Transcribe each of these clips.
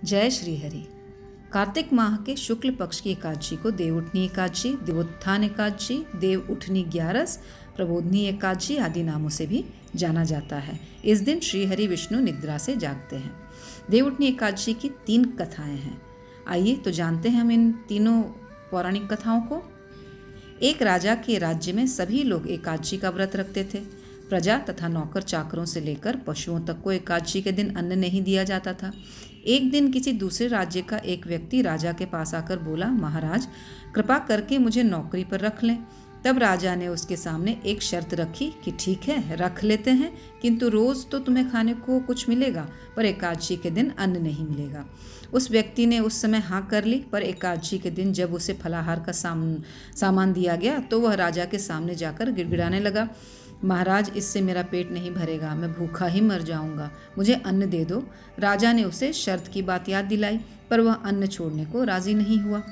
जय श्री हरि। कार्तिक माह के शुक्ल पक्ष की एकादशी को देवउठनी एकादशी, देवोत्थान एकादशी, देव उठनी ग्यारस, प्रबोधनी एकादशी आदि नामों से भी जाना जाता है। इस दिन श्री हरि विष्णु निद्रा से जागते हैं। देवउठनी एकादशी की 3 कथाएं हैं। आइए तो जानते हैं हम इन तीनों पौराणिक कथाओं को। एक राजा के राज्य में सभी लोग एकादशी का व्रत रखते थे। प्रजा तथा नौकर चाकरों से लेकर पशुओं तक को एकादशी के दिन अन्न नहीं दिया जाता था। एक दिन किसी दूसरे राज्य का एक व्यक्ति राजा के पास आकर बोला, महाराज कृपा करके मुझे नौकरी पर रख लें। तब राजा ने उसके सामने एक शर्त रखी कि ठीक है, रख लेते हैं, किंतु रोज तो तुम्हें खाने को कुछ मिलेगा, पर एकादशी के दिन अन्न नहीं मिलेगा। उस व्यक्ति ने उस समय हाँ कर ली, पर एकादशी के दिन जब उसे फलाहार का सामान दिया गया तो वह राजा के सामने जाकर गिड़गिड़ाने लगा, महाराज इससे मेरा पेट नहीं भरेगा, मैं भूखा ही मर जाऊंगा, मुझे अन्न दे दो। राजा ने उसे शर्त की बात याद दिलाई, पर वह अन्न छोड़ने को राजी नहीं हुआ।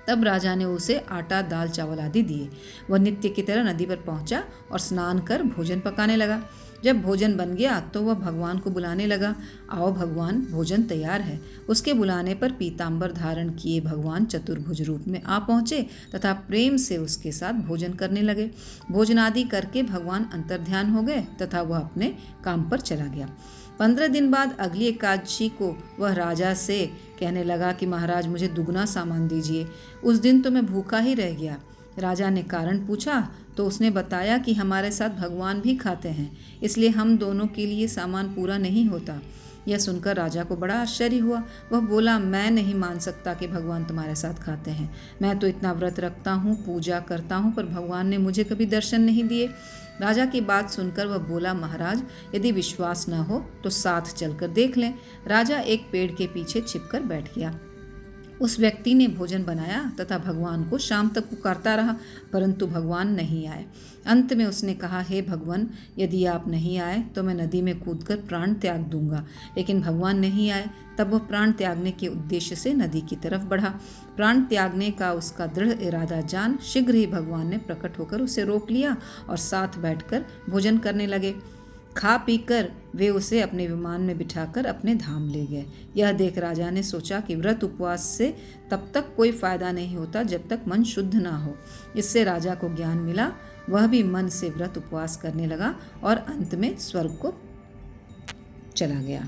तब राजा ने उसे आटा, दाल, चावल आदि दिए। वह नित्य की तरह नदी पर पहुंचा और स्नान कर भोजन पकाने लगा। जब भोजन बन गया तो वह भगवान को बुलाने लगा, आओ भगवान, भोजन तैयार है। उसके बुलाने पर पीतांबर धारण किए भगवान चतुर्भुज रूप में आ पहुँचे तथा प्रेम से उसके साथ भोजन करने लगे। भोजन आदि करके भगवान अंतर्ध्यान हो गए तथा वह अपने काम पर चला गया। 15 दिन बाद अगली एकादशी को वह राजा से कहने लगा कि महाराज मुझे दुगना सामान दीजिए, उस दिन तो मैं भूखा ही रह गया। राजा ने कारण पूछा तो उसने बताया कि हमारे साथ भगवान भी खाते हैं, इसलिए हम दोनों के लिए सामान पूरा नहीं होता। यह सुनकर राजा को बड़ा आश्चर्य हुआ। वह बोला, मैं नहीं मान सकता कि भगवान तुम्हारे साथ खाते हैं। मैं तो इतना व्रत रखता हूँ, पूजा करता हूँ, पर भगवान ने मुझे कभी दर्शन नहीं दिए। राजा की बात सुनकर वह बोला, महाराज यदि विश्वास न हो तो साथ चलकर देख लें। राजा एक पेड़ के पीछे छिपकर बैठ गया। उस व्यक्ति ने भोजन बनाया तथा भगवान को शाम तक पुकारता रहा, परंतु भगवान नहीं आए। अंत में उसने कहा, हे भगवान, यदि आप नहीं आए तो मैं नदी में कूदकर प्राण त्याग दूंगा। लेकिन भगवान नहीं आए। तब वह प्राण त्यागने के उद्देश्य से नदी की तरफ बढ़ा। प्राण त्यागने का उसका दृढ़ इरादा जान शीघ्र ही भगवान ने प्रकट होकर उसे रोक लिया और साथ बैठकर भोजन करने लगे। खा पीकर वे उसे अपने विमान में बिठाकर अपने धाम ले गए। यह देख राजा ने सोचा कि व्रत उपवास से तब तक कोई फायदा नहीं होता जब तक मन शुद्ध ना हो। इससे राजा को ज्ञान मिला। वह भी मन से व्रत उपवास करने लगा और अंत में स्वर्ग को चला गया।